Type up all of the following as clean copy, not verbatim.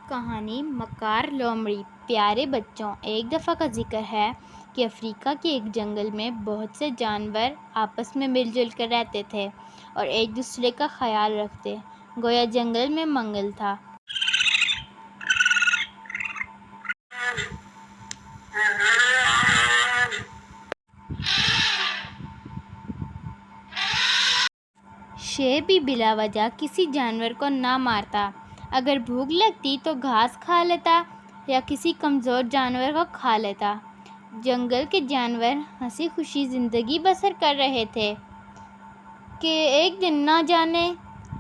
کہانی مکار لومڑی۔ پیارے بچوں، ایک دفعہ کا ذکر ہے کہ افریقہ کے ایک جنگل میں بہت سے جانور آپس میں مل جل کر رہتے تھے اور ایک دوسرے کا خیال رکھتے، گویا جنگل میں منگل تھا۔ شیر بھی بلا وجہ کسی جانور کو نہ مارتا، اگر بھوک لگتی تو گھاس کھا لیتا یا کسی کمزور جانور کو کھا لیتا۔ جنگل کے جانور ہنسی خوشی زندگی بسر کر رہے تھے کہ ایک دن نہ جانے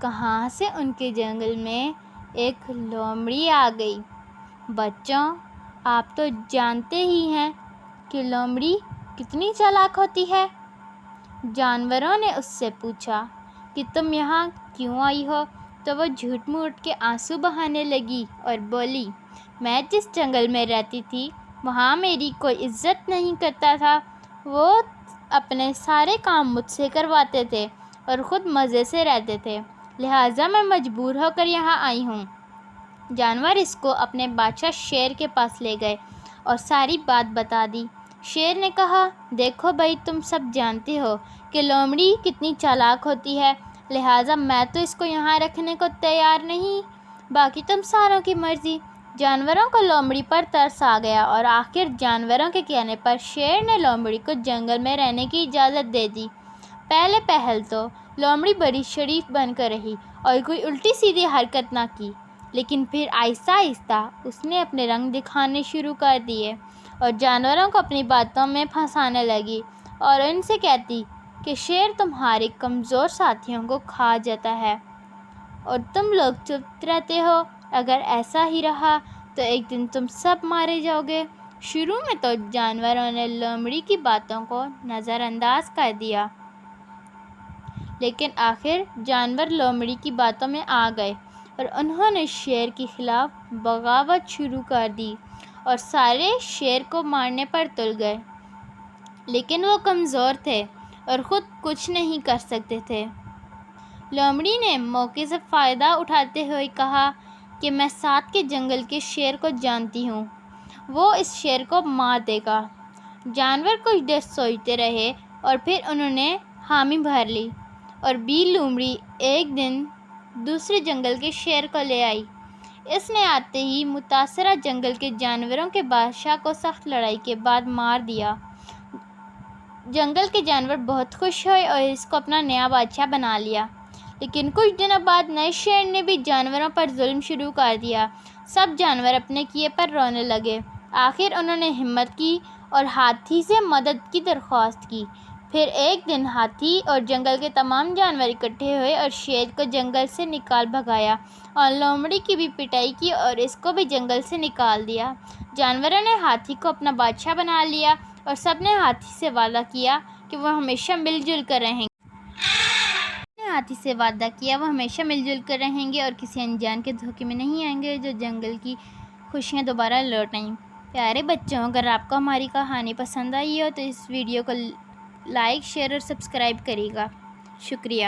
کہاں سے ان کے جنگل میں ایک لومڑی آ گئی۔ بچوں، آپ تو جانتے ہی ہیں کہ لومڑی کتنی چالاک ہوتی ہے۔ جانوروں نے اس سے پوچھا کہ تم یہاں کیوں آئی ہو؟ تو وہ جھوٹ موٹ کے آنسو بہانے لگی اور بولی، میں جس جنگل میں رہتی تھی وہاں میری کوئی عزت نہیں کرتا تھا، وہ اپنے سارے کام مجھ سے کرواتے تھے اور خود مزے سے رہتے تھے، لہٰذا میں مجبور ہو کر یہاں آئی ہوں۔ جانور اس کو اپنے بادشاہ شیر کے پاس لے گئے اور ساری بات بتا دی۔ شیر نے کہا، دیکھو بھائی، تم سب جانتے ہو کہ لومڑی کتنی چالاک ہوتی ہے، لہٰذا میں تو اس کو یہاں رکھنے کو تیار نہیں، باقی تم ساروں کی مرضی۔ جانوروں کو لومڑی پر ترس آ گیا اور آخر جانوروں کے کہنے پر شیر نے لومڑی کو جنگل میں رہنے کی اجازت دے دی۔ پہلے پہل تو لومڑی بڑی شریف بن کر رہی اور کوئی الٹی سیدھی حرکت نہ کی، لیکن پھر آہستہ آہستہ اس نے اپنے رنگ دکھانے شروع کر دیے اور جانوروں کو اپنی باتوں میں پھنسانے لگی اور ان سے کہتی کہ شیر تمہارے کمزور ساتھیوں کو کھا جاتا ہے اور تم لوگ چپ رہتے ہو، اگر ایسا ہی رہا تو ایک دن تم سب مارے جاؤ گے۔ شروع میں تو جانوروں نے لومڑی کی باتوں کو نظر انداز کر دیا، لیکن آخر جانور لومڑی کی باتوں میں آ گئے اور انہوں نے شیر کے خلاف بغاوت شروع کر دی اور سارے شیر کو مارنے پر تل گئے، لیکن وہ کمزور تھے اور خود کچھ نہیں کر سکتے تھے۔ لومڑی نے موقع سے فائدہ اٹھاتے ہوئے کہا کہ میں ساتھ کے جنگل کے شیر کو جانتی ہوں، وہ اس شیر کو مار دے گا۔ جانور کچھ دیر سوچتے رہے اور پھر انہوں نے حامی بھر لی اور لومڑی ایک دن دوسرے جنگل کے شیر کو لے آئی۔ اس نے آتے ہی متاثرہ جنگل کے جانوروں کے بادشاہ کو سخت لڑائی کے بعد مار دیا۔ جنگل کے جانور بہت خوش ہوئے اور اس کو اپنا نیا بادشاہ بنا لیا، لیکن کچھ دنوں بعد نئے شیر نے بھی جانوروں پر ظلم شروع کر دیا۔ سب جانور اپنے کیے پر رونے لگے۔ آخر انہوں نے ہمت کی اور ہاتھی سے مدد کی درخواست کی۔ پھر ایک دن ہاتھی اور جنگل کے تمام جانور اکٹھے ہوئے اور شیر کو جنگل سے نکال بھگایا اور لومڑی کی بھی پٹائی کی اور اس کو بھی جنگل سے نکال دیا۔ جانوروں نے ہاتھی کو اپنا بادشاہ بنا لیا اور سب نے ہاتھی سے وعدہ کیا کہ وہ ہمیشہ مل جل کر رہیں گے اور کسی انجان کے دھوکے میں نہیں آئیں گے جو جنگل کی خوشیاں دوبارہ لوٹ آئیں۔ پیارے بچوں، اگر آپ کو ہماری کہانی پسند آئی ہو تو اس ویڈیو کو لائک، شیئر اور سبسکرائب کریے گا۔ شکریہ۔